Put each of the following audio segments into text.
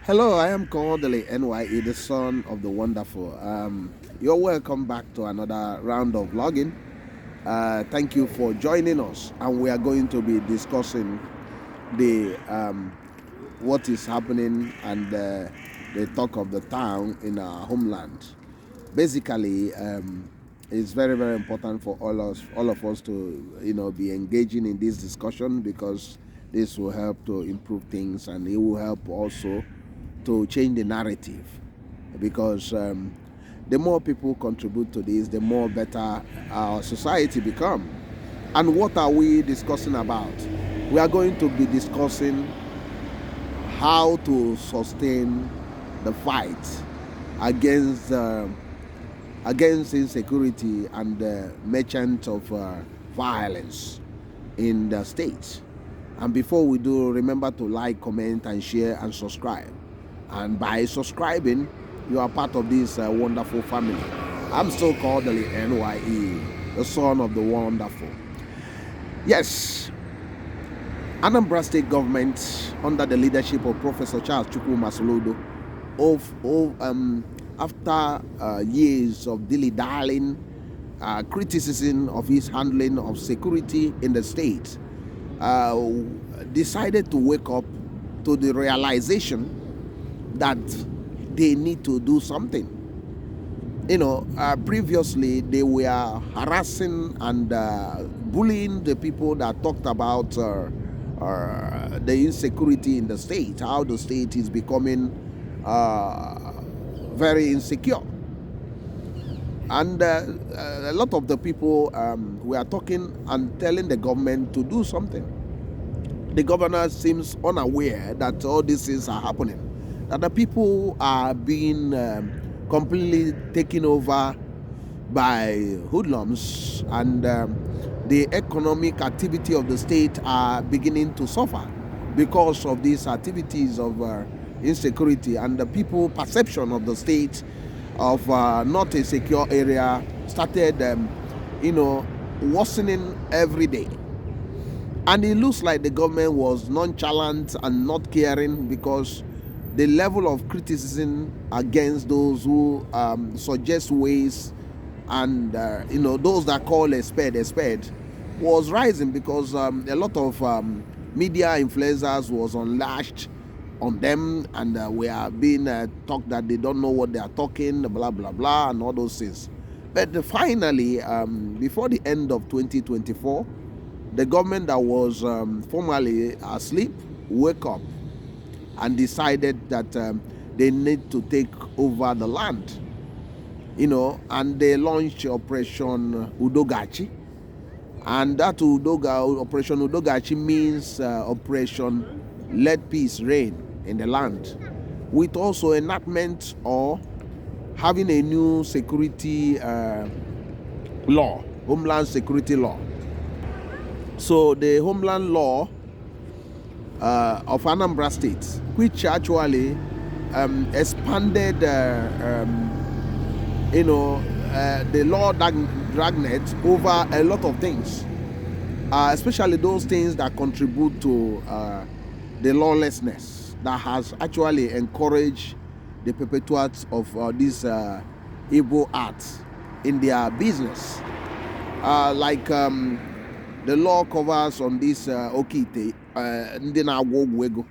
Hello, I am Kodili-nye, the son of the wonderful. You're welcome back to another round of logging. Thank you for joining us, and we are going to be discussing the what is happening and the talk of the town in our homeland. Basically, it's very important for all of us to be engaging in this discussion because this will help to improve things and it will help also to change the narrative because the more people contribute to this, the more better our society become. And what are we discussing about? We are going to be discussing how to sustain the fight against against insecurity and the merchant of violence in the state. And before we do, remember to like, comment, and share and subscribe. And by subscribing, you are part of this wonderful family. I'm still called Kodili-nye, the son of the wonderful. Yes, Anambra state government, under the leadership of Professor Charles Soludo, after years of dilly-dallying, criticism of his handling of security in the state, decided to wake up to the realization that they need to do something. Previously they were harassing and bullying the people that talked about the insecurity in the state, how the state is becoming very insecure. And a lot of the people were talking and telling the government to do something. The governor seems unaware that all these things are happening, that the people are being completely taken over by hoodlums, and the economic activity of the state are beginning to suffer because of these activities of insecurity, and the people perception of the state of not a secure area started worsening every day. And it looks like the government was nonchalant and not caring, because the level of criticism against those who suggest ways and those that call a spade was rising, because a lot of media influencers was unlashed on them, and we are being talked that they don't know what they are talking, blah blah blah, and all those things. But finally, before the end of 2024, the government that was formerly asleep woke up and decided that they need to take over the land, and they launched Operation Udogachi. And that Operation Udogachi means Operation Let Peace Reign in the land, with also enactment or having a new security law, Homeland Security Law. So the Homeland Law of Anambra State, which actually expanded the law dragnet over a lot of things, especially those things that contribute to the lawlessness that has actually encouraged the perpetuators of these evil acts in their business. The law covers on this okite ndị na-agwọ ọgwụ ego,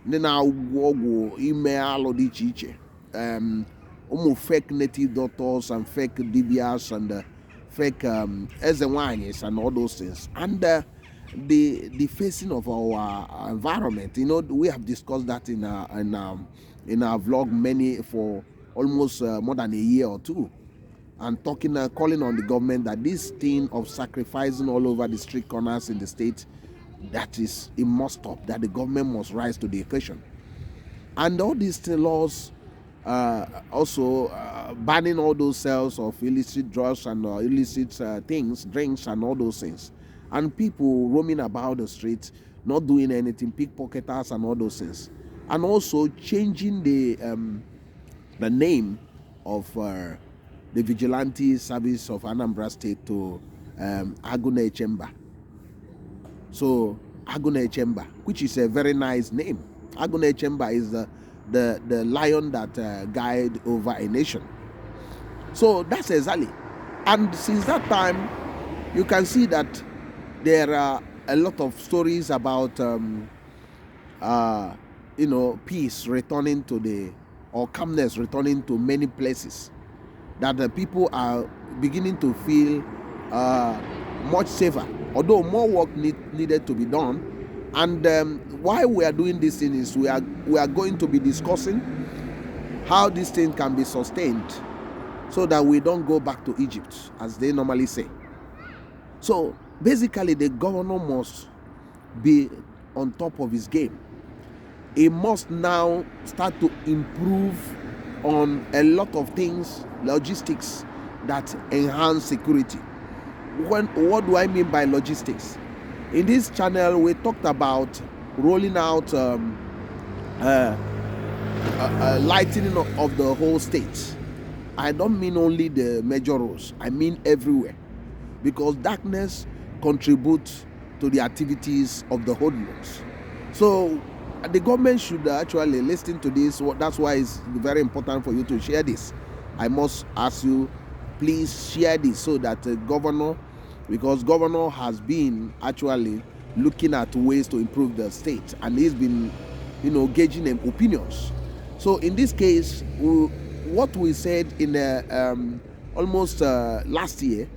ndị na-agwọ ọgwụ ime alụ dị iche iche, fake native doctors and fake DBS and fake ezenwanyis and all those things, and the facing of our environment. We have discussed that in our vlog for almost more than a year or two, and calling on the government that this thing of sacrificing all over the street corners in the state, that it must stop, that the government must rise to the occasion. And all these laws also banning all those sales of illicit drugs and illicit things, drinks and all those things, and people roaming about the streets not doing anything, pickpocketers and all those things, and also changing the name of the vigilante service of Anambra State to Agune Chamber. So Agune Chamber, which is a very nice name. Agune Chamber is the the lion that guide over a nation. So that's exactly. And since that time, you can see that there are a lot of stories about peace returning to or calmness returning to many places, that the people are beginning to feel much safer, although more work needed to be done. And why we are doing this thing is we are going to be discussing how this thing can be sustained, so that we don't go back to Egypt, as they normally say. So basically, the governor must be on top of his game. He must now start to improve on a lot of things, logistics that enhance security. What do I mean by logistics? In this channel, we talked about rolling out lightening of the whole state. I don't mean only the major roads, I mean everywhere, because darkness contributes to the activities of the hoodlums. So the government should actually listen to this. That's why it's very important for you to share this. I must ask you, please share this, so that the governor, because governor has been actually looking at ways to improve the state, and he's been gauging opinions. So in this case, what we said in almost last year,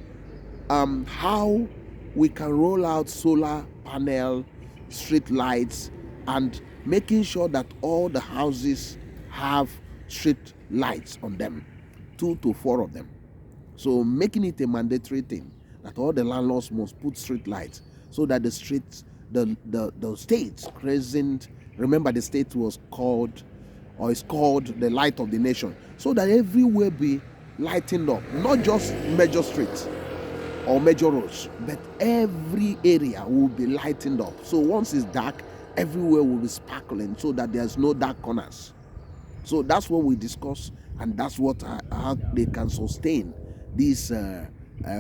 how we can roll out solar panel, street lights, and making sure that all the houses have street lights on them, 2 to 4 of them. So making it a mandatory thing that all the landlords must put street lights, so that the streets, the state present, remember the state was called, or is called, the light of the nation, so that everywhere be lightened up, not just major streets or major roads, but every area will be lightened up. So once it's dark, everywhere will be sparkling, so that there's no dark corners. So that's what we discuss, and that's what how they can sustain this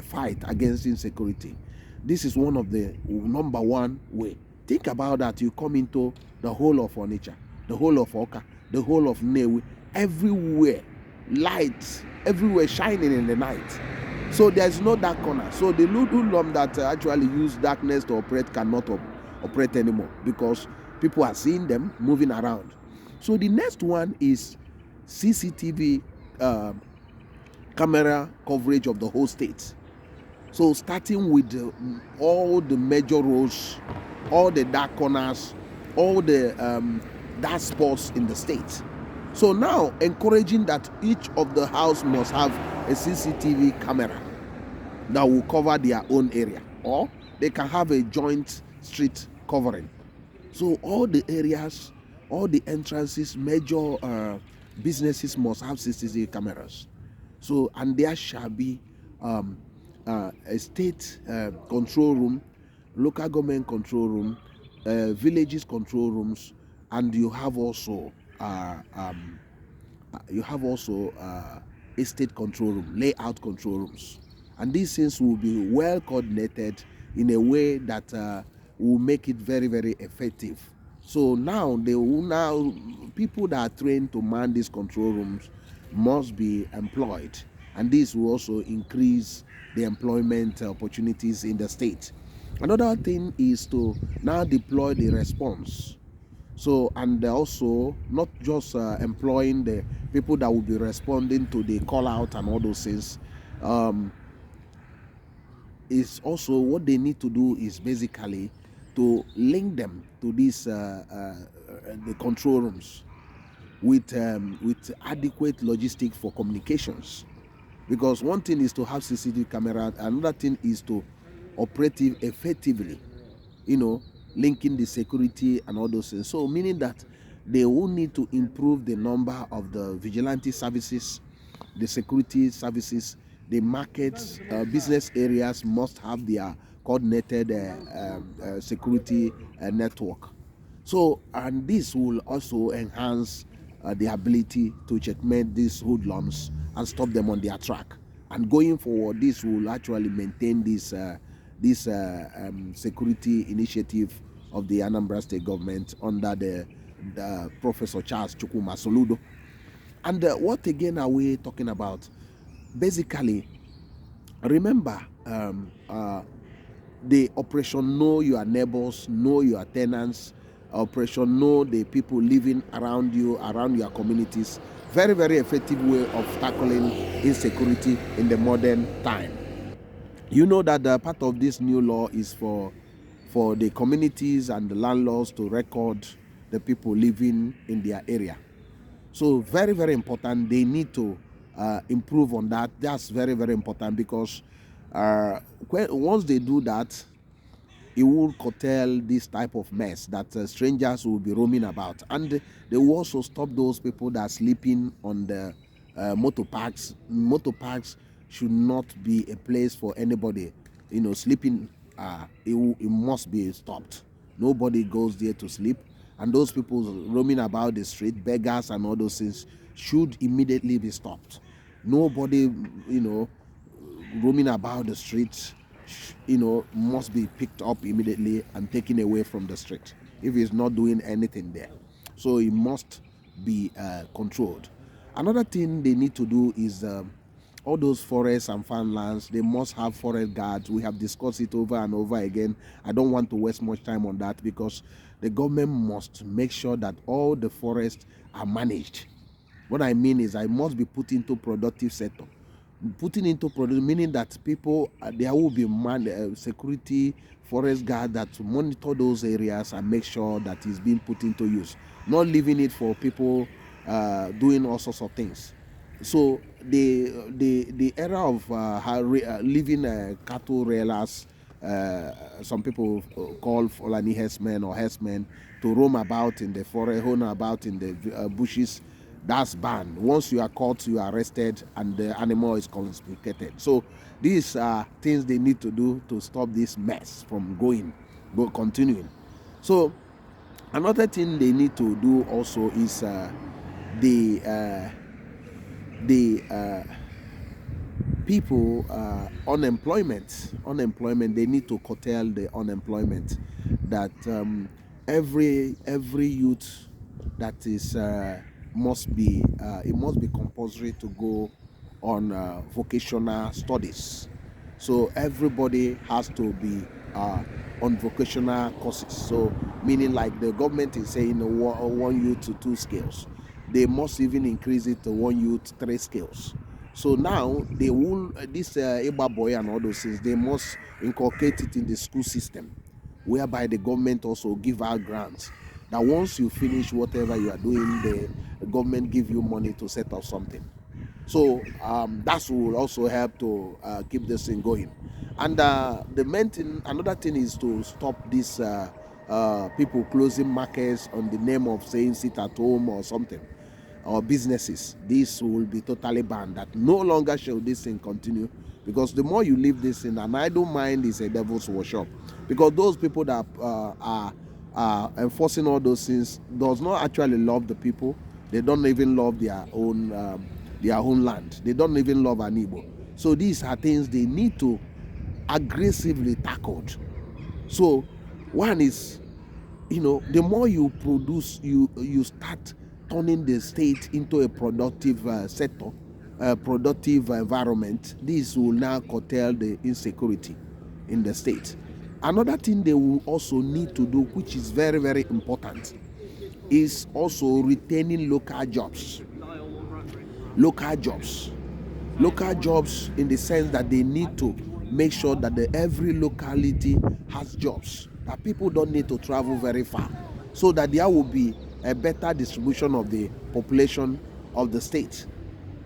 fight against insecurity. This is one of the number one way. Think about that. You come into the whole of Onitsha, the whole of Oka, the whole of Newi, everywhere lights, everywhere shining in the night. So there's no dark corner. So the hoodlum that actually use darkness to operate cannot operate anymore, because people are seeing them moving around. So the next one is CCTV camera coverage of the whole state. So starting with all the major roads, all the dark corners, all the dark spots in the state. So now encouraging that each of the house must have a CCTV camera that will cover their own area, or they can have a joint street covering. So all the areas, all the entrances, major businesses must have CCTV cameras. So, and there shall be a state control room, local government control room, villages control rooms, and you have also estate control room, layout control rooms, and these things will be well coordinated in a way that will make it very, very effective. So now people that are trained to man these control rooms must be employed, and this will also increase the employment opportunities in the state. Another thing is to now deploy the response. So, and also not just employing the people that will be responding to the call out and all those things. Is also what they need to do is basically to link them to these the control rooms with adequate logistics for communications. Because one thing is to have CCTV camera, another thing is to operate effectively, linking the security and all those things. So meaning that they will need to improve the number of the vigilante services, the security services, the markets, business areas must have their coordinated security network. So, and this will also enhance the ability to checkmate these hoodlums and stop them on their track. And going forward, this will actually maintain this security initiative of the Anambra state government under the Professor Charles Chukwuma Soludo. And what again are we talking about? Basically, remember the Operation Know Your Neighbors, Know Your Tenants, Operation Know the people living around you, around your communities. Very, very effective way of tackling insecurity in the modern time. You know that part of this new law is for the communities and the landlords to record the people living in their area. So very, very important. They need to improve on that. That's very, very important, because once they do that, it will curtail this type of mess that strangers will be roaming about, and they will also stop those people that are sleeping on the motor parks. Motor parks should not be a place for anybody, sleeping. It must be stopped. Nobody goes there to sleep, and those people roaming about the street, beggars and all those things, should immediately be stopped. Nobody, roaming about the streets, must be picked up immediately and taken away from the street if he's not doing anything there. So it must be controlled. Another thing they need to do is all those forests and farmlands, they must have forest guards. We have discussed it over and over again. I don't want to waste much time on that, because the government must make sure that all the forests are managed. What I mean is, I must be put into productive sector. Putting into product, meaning that people, there will be security forest guard that monitor those areas and make sure that it's being put into use, not leaving it for people doing all sorts of things. So the era of leaving cattle railers, some people call Fulani herdsmen or herdsmen, to roam about in the forest, roam about in the bushes, that's banned. Once you are caught, you are arrested, and the animal is confiscated. So these are things they need to do to stop this mess from continuing. So another thing they need to do also is the people unemployment. They need to curtail the unemployment. That every youth that is must be compulsory to go on vocational studies. So everybody has to be on vocational courses. So meaning, like, the government is saying one youth to 2 skills, they must even increase it to 1 youth 3 skills. So now they will this Eba boy and all those things, they must inculcate it in the school system, whereby the government also give out grants, that once you finish whatever you are doing, the government give you money to set up something. So that will also help to keep this thing going. And the main thing, another thing, is to stop this people closing markets on the name of saying sit at home or something, or businesses. This will be totally banned. That no longer shall this thing continue, because the more you leave this in, and I don't mind, is a devil's workshop, because those people that are enforcing all those things does not actually love the people. They don't even love their own land. They don't even love an Igbo. So these are things they need to aggressively tackled. So one is, the more you produce, you start turning the state into a productive sector, productive environment. This will now curtail the insecurity in the state. Another thing they will also need to do, which is very, very important, is also retaining local jobs. Local jobs in the sense that they need to make sure that every locality has jobs, that people don't need to travel very far, so that there will be a better distribution of the population of the state,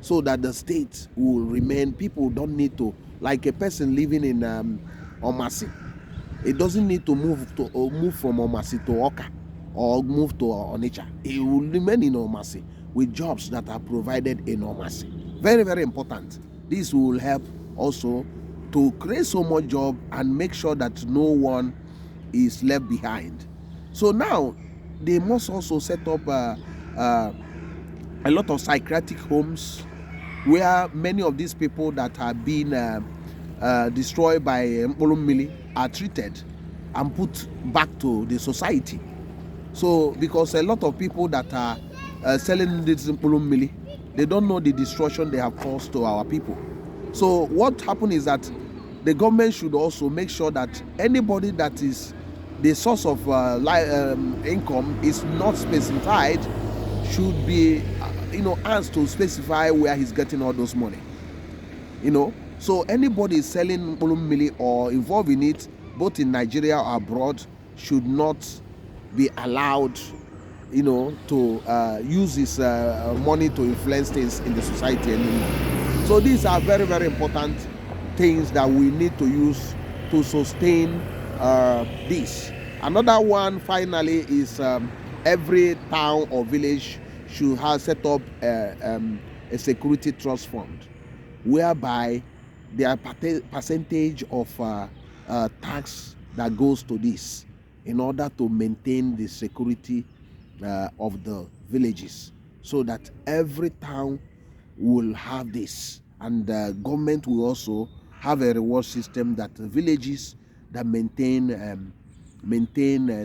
so that the state will remain. People don't need to, like a person living in Omasi, it doesn't need to move from Omasi to Oka or move to Onitsha. It will remain in Omasi with jobs that are provided in Omasi. Very, very important. This will help also to create so much job and make sure that no one is left behind. So now they must also set up a lot of psychiatric homes, where many of these people that have been destroyed by Mkpolumili are treated and put back to the society. So because a lot of people that are selling this mili, they don't know the destruction they have caused to our people. So what happened is that the government should also make sure that anybody that is the source of income is not specified should be asked to specify where he's getting all those money. So anybody selling mili or involved in it, both in Nigeria or abroad, should not be allowed to use his money to influence things in the society anymore. So these are very, very important things that we need to use to sustain this. Another one finally is every town or village should have set up a security trust fund whereby there are percentage of tax that goes to this in order to maintain the security of the villages, so that every town will have this, and the government will also have a reward system that the villages that maintain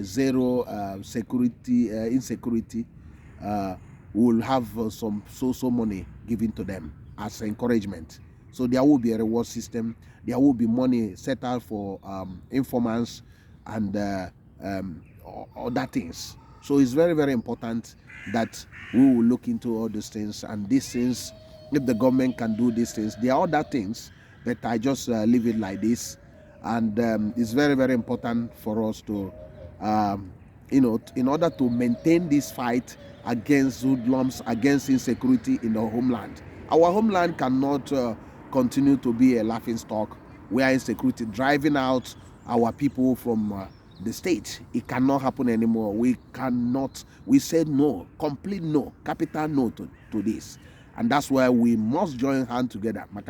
zero security insecurity will have some so money given to them as encouragement. So there will be a reward system. There will be money set out for informants and other things. So it's very, very important that we will look into all these things. And these things, if the government can do these things, there are other things that I just leave it like this. And it's very, very important for us to, in order to maintain this fight against hoodlums, against insecurity in the homeland. Our homeland cannot continue to be a laughing stock where insecurity driving out our people from the state. It cannot happen anymore. We said no, complete no, capital no to this. And that's why we must join hands together. And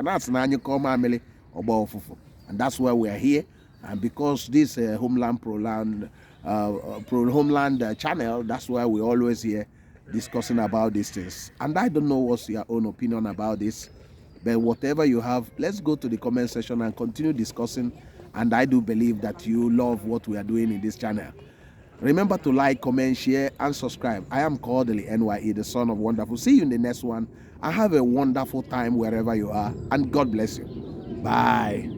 that's why we are here. And because this Homeland Pro-Homeland channel, that's why we're always here discussing about these things. And I don't know what's your own opinion about this, but whatever you have, let's go to the comment section and continue discussing. And I do believe that you love what we are doing in this channel. Remember to like, comment, share, and subscribe. I am Kodili-nye, the son of wonderful. See you in the next one. And have a wonderful time wherever you are. And God bless you. Bye.